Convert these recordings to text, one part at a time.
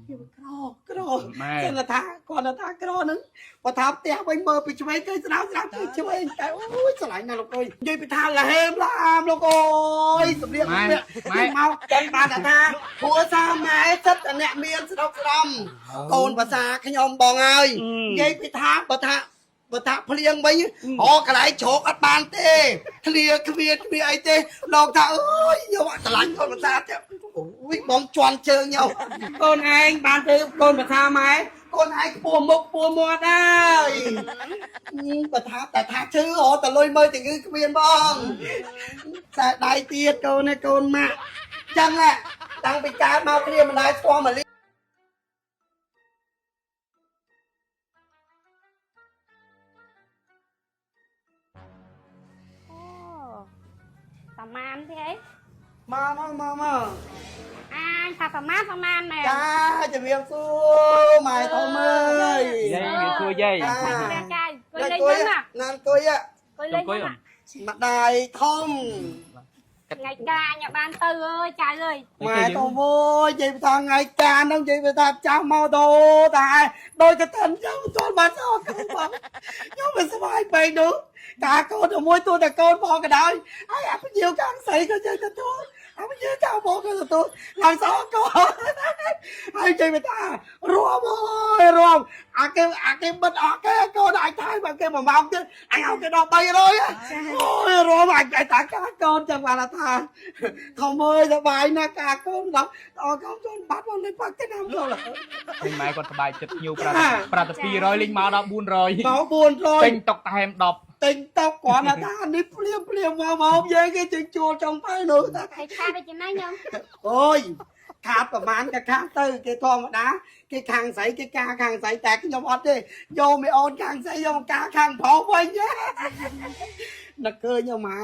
เส้นท่าก่อนท่ากรอนึงพอทับเตะไปเมื่อไปช่วยก็สนามช่วยแต่โอ้ยสลายนะลูกเอ้ยยืนไปทานละเฮมละอามลูกโอ้ยสำเร็จเนี่ยเมาแกงปลาท่าหัวซาไม้ซัดเนี่ยเมียนสดสดโกนภาษาขยมบองเอ้ยยืนไปทานปะทะเพลียงไปหอกระไรโฉกอัดบานเต้เคลียไอเต้ลองท่าเอ้ยเยอะสลายคนภาษาเจ้าโอ้ยบองจวนเชิงnhau con anh bạn tư con bà tha máy con anh bùa mua đây bà tha chứ họ ta lôi mơi thì cứ viên bong sa đại tiết con này con mà chăng à đang bị cá mau kia mà lại qua màประมาณthế ấy mà anh thậtประมาณnày cha chỉ việc xua mày thôi ơi dây người cua dây trai coi lên nhá à nàng tôi á coi lên nhá mặt đài thông ngày ca nhà ban tư ơi trai ơi mày thôi vui chị thằng ngày ca đâu chị phải tập cháu mau đồ tại đôi cái thân cháu cho bà sao không phải nhưng mà sao ai bày được cả con ở môi tôi là con bỏ cái đời ai ăn nhiều càng xảy cái chơi cho tôi ăn nhiều càng bỏ cái tôi làm sao con ai chơi người ta rùm cái bật cái con đại thái mà cái mà mong chứ anh không cái đó bay rồi á ôi rùm anh ta cá con chẳng phải là thà không ơi sao bài na cả con đọc con bắt con lên bắt cái năm rồi thì mày còn bài chụp nhiều tập pi rồi linh máu đó buồn rồi máu buồn rồi tinh tộc thèm đọc tình tóc quả là ta đi liêm vào với cái chuyện chua trong tay nữa ta thầy ca đây chị nói nhung ôi khát và mán cái khát tư cái thon đá cái khang sấy cái ca khang sấy tẹt cái nhóm ót đi vô mày ôn khang sấy vô ca khang phổ quay nhé nó cười nhau mà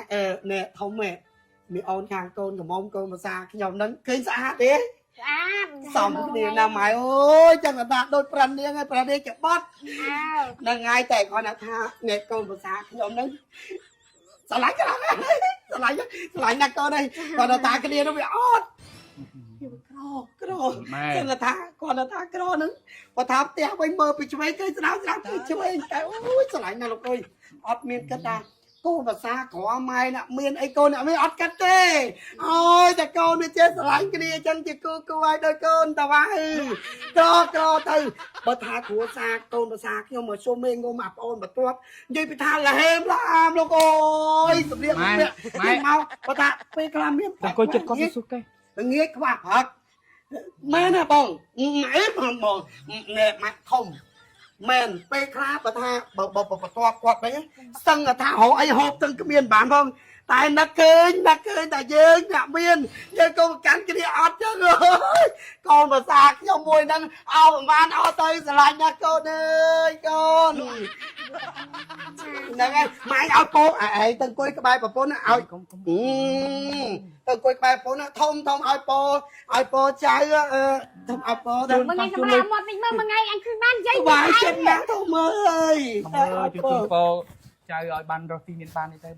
nè không mẹ mày ôn khang con của mông con mà xa cái nhóm nâng cái xa đi xong cái điều nào mày ơi chẳng là ta đôi pran đi chợ bót là ngay tại con là tha nghe con một xa cái nhóm nâng sao lại cái nào lại nè con đây còn là ta cái điều nó bị ót cái đồ nên là tha còn là tha cái đồ nữa và tháp tea quanh mơ bị chơi cái sao chơi cái ôi sao lại nè lục ơi ót miên cái ta cô mà xa có mai nè miên ấy cô nè mới ót cắt tê ôi ta con mới chết lại cái đi chân chị cô ai đôi con tao vai cho từ bờ thả của xa con mà xa nhưng mà xô mê ngô mập ôn mà tốt như bị tha là hêm là am luôn ôi sụp điện mày mau bờ thả về làm miếng coi chụp con số cây nghe các bạn thật mẹ nè bông nãy mà nè mặt không men pe khá bà tha bờ toa quạt đấy sân là tha hộ ai hộp từng cái miền bản không tại nó cười tại dương nhà miền nhưng con cắn cái đi ót chứ rồi con mà xa cái môi đang ao mà ao tây sẽ lại nha con ơi con nè nghe mai ao cô ấy từng coi cái bài bà cô nó ao từng coi bài cô nó thông ao cô trai thông ao cô đó mà ngày hôm nay một mình mơ mà ngày anh khuyên ban dây bài trên má thông ơi chúng cô chơi rồi ban rồi miền ban đi tới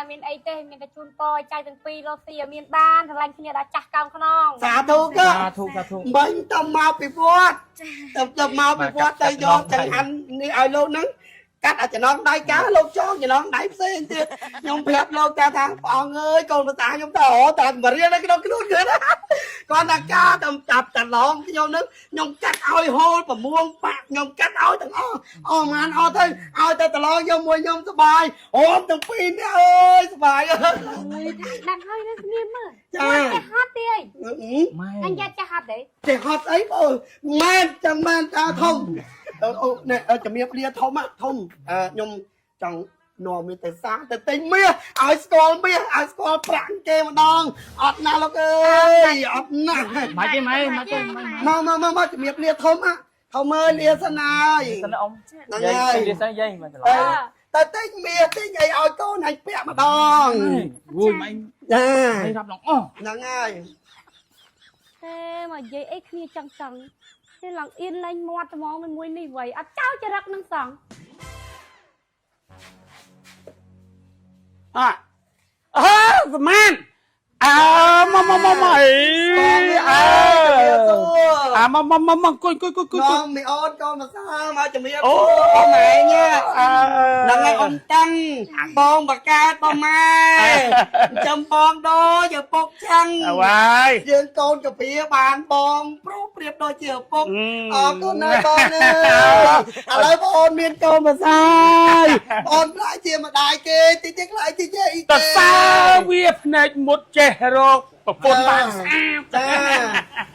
miền ấy tên miền ta chun coi chơi từng pi rồi thì miền ban thằng anh kia đã chặt cao con non xả thu cơ mình tầm mau bị vót tầm mau bị vót đây do chẳng anh đi ai luôn nắng cắt ở cho nó đáy cá luôn cho nó đáy xe tiền nhung phép luôn ta thằng bọn ơi con nó ta chúng ta hổ tầm mà riêng cái đó nữa đó con là cá tầm chập tầm lon cái nhau nước nhung cắt oi hô và muông bạc nhung cắt oi tầm mà anh thôi tầm lon vô mùi nhung sờ bài ôm tầm pin ơi sờ bài ơi đang hơi nó nghiêm mà cái hot đi anh ra cho hot đấy thì hot ấy rồi man ta thông nè chấm miếng lia thông nhung chẳng nọ miแต่ sáng แต่ tinh mía ai score prang kê mà đong ọt nào lộc ơi ọt nào mày cái mà chấm miếng lia thông ơi lia sao này dây dây mà ta tinh mía tinh ngày ơi cô này bẹ mà đong vui mày màyรับlòng nè ngay thế mà dây ấy kia chẳng thế lòng yên lên moat mong mình muốn đi vậy cháu cho rắc năng sẵn man mày មកអង្គុយងំមីអូនកូនភាសាមកជំរាបអូម៉ែញ៉ាហ្នឹងហើយអូនតាំងបងបកើតបងម៉ែចាំបងដូចឪពុកចឹង អើហើយ យើងកូនកាពីបានបងប្រុសប្រៀបដូចជាឪពុកអរគុណណាស់បងអើយឥឡូវបងអូនមានកូនភាសាបងខ្លាចជាម្ដាយគេតិចខ្លាចជាយាយ ត គេ សើវាភ្នែកមុតចេះរកប្រពន្ធបានស្អាត ចា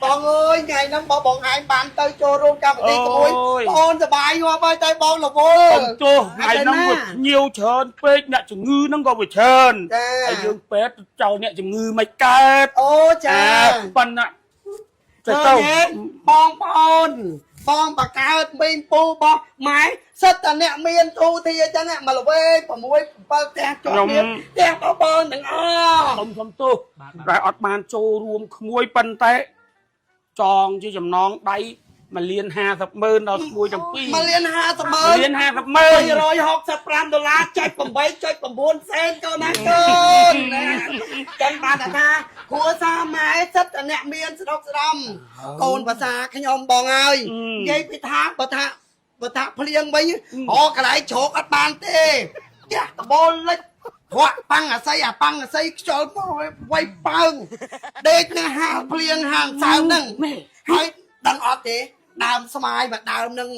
បងអើយថ្ងៃហ្នឹងបងឯងបានទៅចូលរួមកម្មវិធីជាមួយបងសប្បាយងាប់ហើយតែបងរវល់ បងទោះថ្ងៃហ្នឹងវាញៀវច្រើនពេកអ្នកជំងឺហ្នឹងក៏វាច្រើនហើយយើងពេទ្យចោលអ្នកជំងឺមិនកើត អូចា ប៉ុន្តែ ទៅបងប្អូនបងបកើតមីងពូបោះម៉ែសិតតែអ្នកមានទូទីអញ្ចឹងមកល្វេ6 7ផ្ទះជាប់ទៀតផ្ទះបងទាំងអស់ ខ្ញុំទោសតែអត់បានចូលរួមក្មួយប៉ុន្តែចងជាចំណងដៃ1,50,000ដល់ក្មួយទាំងពីរ 1,50,000 1,50,000 $265 ចុច8.9 សេនកូនណាកូនចឹងបានថាគ្រួសារម៉ែសិតតែអ្នកមានស្រុកស្ដំកូនភាសាខ្ញុំបងហើយនិយាយពីថាបើថាភ្លៀងវិញអូកន្លែងជ្រោកអត់បានទេផ្ទះដបូលលិចហក់ប៉ាំងអាស័យខ្យល់មកវាយប៉ើងដេកនឹងហាលភ្លៀងហាងសើមហ្នឹងហើយដឹងអត់ទេដើមស្វាយមួយដើមនឹង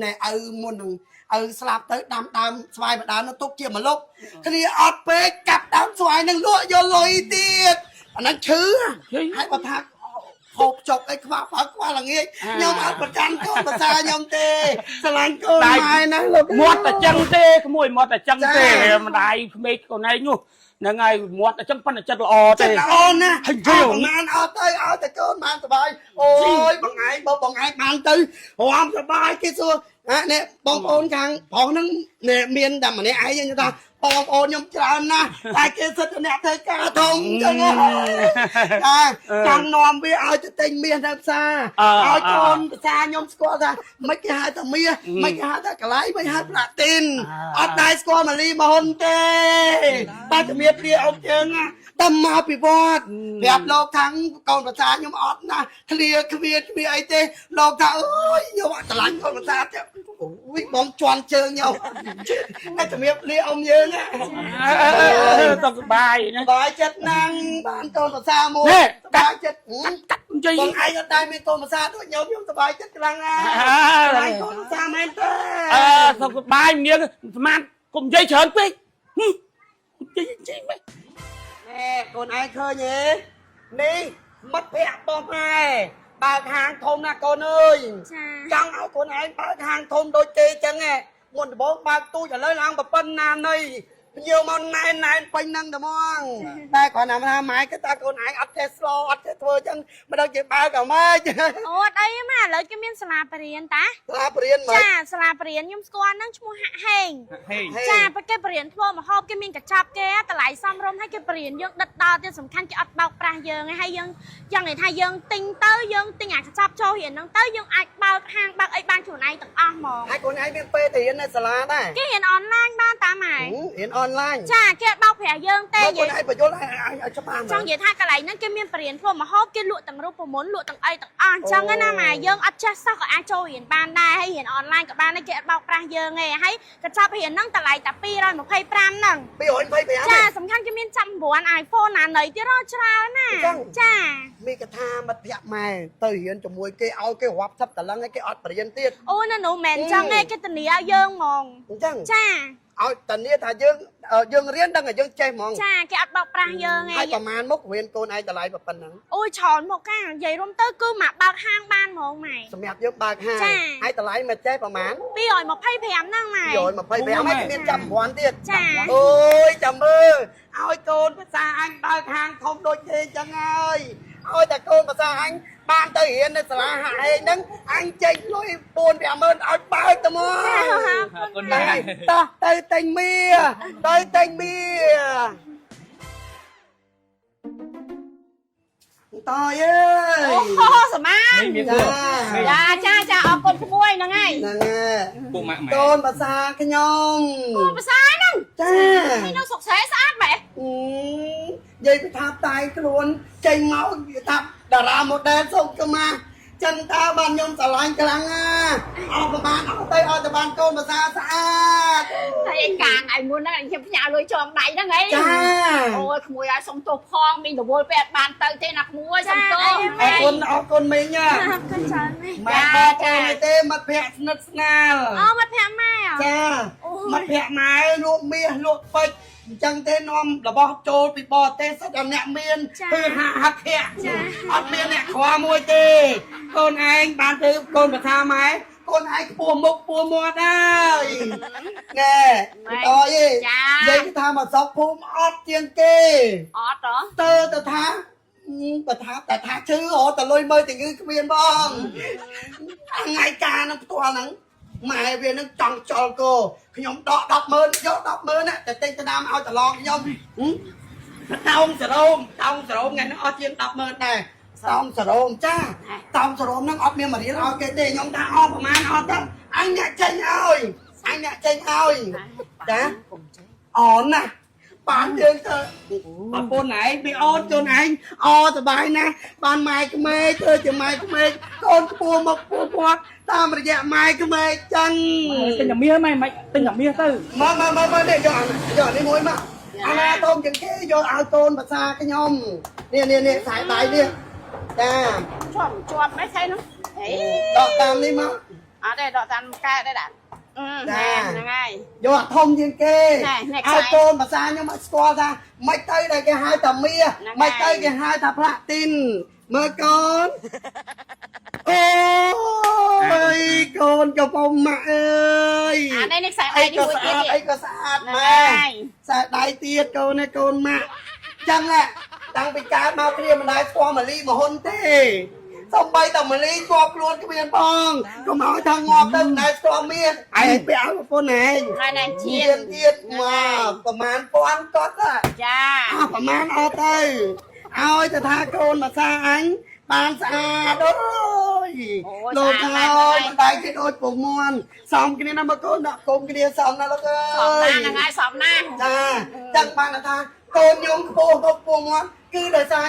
ណែឪមុននឹងឪស្លាប់ទៅដាំដើមស្វាយមួយដើមនោះទុកជាម្លប់គ្នាអត់ពេកកាប់ដើមស្វាយនឹងលក់យកលុយទៀតអាហ្នឹងឈឺហើយបើថាហូបចុកអីខ្វះល្ងាចខ្ញុំអត់ប្រកាន់កូនភាសាខ្ញុំទេស្រឡាញ់កូនម៉ែណាលោក មាត់តែចឹងទេក្មួយមាត់តែចឹងទេម្ដាយក្មេកកូនឯងនោះហ្នឹងហើយមាត់តែចឹងប៉ុន្តែចិត្តល្អទេ ចិត្តល្អណាស់ហើយបងណានអត់ទៅឲ្យតែកូនបានសុបាយអូយបងឯងបានទៅរំសុបាយគេសួរនេះបងប្អូនខាងប្រុសហ្នឹងមានតែម្នាក់ឯងខ្ញុំថាបងប្អូនខ្ញុំច្រើនណាស់តែគេសិតតែអ្នកធ្វើការធំចឹងចង់នាំវាឲ្យទៅទិញមាសនៅផ្សារឲ្យកូនភាសាខ្ញុំស្គាល់ថាមិនគេហៅតែមាសមិនគេហៅតែកន្លែងមិនហៅផ្លាទីនអត់ដែរស្គាល់ម៉ាលីមហ៊ុនទេតែជំរាបលាអុកជើងតែមកពីវត្តប្រាប់លោកខាងកូនភាសាខ្ញុំអត់ណាឃ្លាគ្មានអីទេលោកថាអើយខ្ញុំអត់ឆ្លាញ់កូនភាសាទេអូយបងជន់ជើងខ្ញុំតែជំរាបលាអ៊ំយើងណា សុខសប្បាយណា បាយចិត្តណាស់បានកូនភាសាមួយសប្បាយចិត្ត កាត់និយាយ បងឯងអត់ដែរមានកូនភាសាដូចខ្ញុំសប្បាយចិត្តខ្លាំងណាស់ហើយកូនភាសាមែនទេ សុខសប្បាយមានស្មាតកុំនិយាយច្រើនពេកនិយាយមិន ណែកូនឯងឃើញទេនេះមិត្តភក្តិបងឯងបើកហាងធំណាកូនអើយចង់ឲ្យកូនឯងបើកហាងធំដូចគេចឹងហ៎មុនដំបូងបើកទូចឥឡូវឡើងប្រពន្ធណានៃយកមកណែនពេញហ្នឹងតែហ្មងតែគាត់ថាម៉ែគេថាកូនឯងអត់ចេះស្លោអត់ចេះធ្វើចឹងមិនដឹងជាបើកអ្មេច អូអត់អីម៉ែឥឡូវគេមានសាលាបរិញ្ញាតា សាលាបរិញ្ញាហ្មង ចាសាលាបរិញ្ញាខ្ញុំស្គាល់ហ្នឹងឈ្មោះហាក់ហេងចាបើគេបរិញ្ញាធ្វើម្ហូបគេមានកញ្ចប់គេតម្លៃសមរម្យហើយគេបរិញ្ញាយើងដិតដល់ទៀតសំខាន់គេអត់បោកប្រាស់យើងឯងហើយយើងយ៉ាងនិយាយថាយើងទិញទៅយើងទិញអាកញ្ចប់ចូលរៀនហ្នឹងទៅយើងអាចបើកហាងបើកអីបានខ្លួនឯងទាំងអស់ហ្មង ហើយកូនឯងមានពេលទៅរៀននៅសាលាដែរ គេរៀនអនឡាញបានតាម៉ែ រៀនអនឡាញ ចាគេអត់បោកប្រាស់យើងទេ កូនឯងបញ្យល់ឲ្យច្បាស់ ចង់និយាយថាកន្លែងហ្នឹងគេមានបរិញ្ញាធ្វើម្ហូបគេលក់ទាំងរូបមន្តលក់ទាំងអីទាំងអស់អញ្ចឹងណាម៉ែយើងអត់ចេះសោះក៏អាចចូលរៀនបានដែរហើយរៀនអនឡាញក៏បានដែរគេអត់បោកប្រាស់យើងទេហើយកញ្ចប់រៀនហ្នឹងតម្លៃតែ225ហ្នឹង 225 ចាសំខាន់គេមានចាប់9 iPhone ណានៃទៀតច្រើនណាចា មីកថាមិត្តភក្តិម៉ែទៅរៀនជាមួយគេឲ្យគេរាប់សិបតលឹងឲ្យគេអត់បរៀនទៀត អូណានោះមិនអញ្ចឹងទេគេធានាឲ្យយើងហ្មង អញ្ចឹង ចា ឲ្យតានាថាយើងរៀនដឹងតែយើងចេះហ្មង ចាគេអត់បោកប្រាស់យើងទេ ហើយប្រហែលមុខរៀនកូនឯងតម្លៃប៉ុណ្ណឹង អូយច្រើនមកកានិយាយរួមទៅគឺមកបើកហាងបានហ្មងម៉ែ សម្រាប់យើងបើកហាងហើយតម្លៃមិនចេះប្រហែល 225ហ្នឹងម៉ែ 225ហើយមានចាប់9ទៀត ចា អូយចាំមើលឲ្យកូនភាសាអញបើកហាងធំដូចគេអញ្ចឹងហើយឲ្យតែកូនភាសាអញបានទៅរៀននៅសាលាហាក់ហេងហ្នឹងអញចេញលុយ4-50000ឲ្យបើកទៅមក គុណម៉ែ តោះទៅទិញមាទៅទិញមាតើអើយ អូសមា មានគួរ ចាអរគុណក្មួយហ្នឹងហើយ ហ្នឹងហើយ ពួកម៉ាក់ម៉ែ កូនភាសាខ្ញុំ ភាសាហ្នឹង ចា នេះនឹងសុកស្រែស្អាតបែប និយាយពីថាតែខ្លួនចេញមកនិយាយថាតារា model សុំទៅមក ចិនតាបានខ្ញុំស្រឡាញ់ខ្លាំងណាអស់ប្រហែលអត់ទៅអត់ទៅបានកូនភាសាស្អាត ហើយឯកាងឯមុនហ្នឹងខ្ញុំផ្ញើលុយចងដៃហ្នឹងហី ចា អូយក្មួយឲ្យសុំទោសផងមីងរវល់ពេទ្យបានទៅទេណាក្មួយសុំទោស អរគុណមីងណា អរគុណច្រើនណាស់ ម៉ែបងប្អូនទេមិត្តភក្តិស្និទ្ធស្នាល អូមកភ័ក្រម៉ែ ចាមិត្តភក្តិម៉ែលក់មាសលក់ពេជ្រអញ្ចឹងទេនាំរបស់ចូលពីបរទេសសិតតែអ្នកមានគឺហាក់ភ័ក្រអត់មានអ្នកខ្វល់មួយទេកូនឯងបានទៅកូនភាសាម៉ែកូនឯងខ្ពស់មុខខ្ពស់មាត់ហើយណែតើយេនិយាយថាមកសោកភូមិអត់ជាងគេ អត់ហ៎ ទៅថាបើថាជឿអូតលុយមើលទាំងគឺគ្មានបងថ្ងៃការនឹងផ្ទាល់ហ្នឹងម៉ែវានឹងចង់ចោលគោខ្ញុំដក 100000 យក 100000 ណាតែទិញទៅដាំឲ្យតឡងខ្ញុំតោងសរោមថ្ងៃហ្នឹងអស់ជាង 100000 ដែរតោងសរោមចាតោងសរោមហ្នឹងអត់មានមករៀនឲ្យគេទេខ្ញុំថាអស់ប្រហែលអត់ទៅអញអ្នកចេញឲ្យចាអូនណាបានយើងទៅប្រពន្ធឯងពីអូនជូនឯងអសប្បាយណាស់បានម៉ែក្មេកធ្វើជាម៉ែក្មេកកូនខ្ពស់មកខ្ពស់ពាត់តាមរយៈម៉ែក្មេកចឹង ទិញតែមាសមិនទិញតែមាសទៅ មកនេះយកនេះមួយមកអាណាតូនជាងគេយកឲ្យកូនភាសាខ្ញុំនេះខ្សែដៃនេះចា ជាប់មិនថៃនោះហេ ដកតាមនេះមក អត់ទេដកតាមកែដែរដាក់ហ្នឹងហើយ យកអាធំជាងគេឲ្យកូនភាសាខ្ញុំឲ្យស្គាល់ថាមិនទៅដែលគេហៅថាមាសមិនទៅគេហៅថាផ្លាទីនមើលកូនអូយកូនកំពុងម៉ាក់អើយ អានេះខ្សែដៃនេះមួយទៀត អីក៏ស្អាតម៉ែខ្សែដៃទៀតកូនឯកូនម៉ាក់ចឹងតាំងពីកើតមកព្រាមិនដែរស្គាល់ម៉ាលីមហ៊ុនទេសំបីតែម៉ាលីជាប់ខ្លួនគ្មានផងកុំឲ្យថាងាប់ទៅមិនដែរស្គាល់មាសឯងពាក់ឲ្យប្រពន្ធឯង ហើយណែជា ទៀតមកប្រហែលពាន់គាត់ ចា ប្រហែលអត់ទៅឲ្យទៅថាកូនភាសាអញបានស្អាតអើយលោកហើយមិនដៃគេដូចពងមន់សំគ្នាណាមកកូនដាក់គុំគ្នាសំណាលោកអើ សំណា យ ហ្នឹងហើយសំណា ចាចឹងបានថាកូនខ្ញុំខ្ពស់មកពងមន់គឺដោយសារ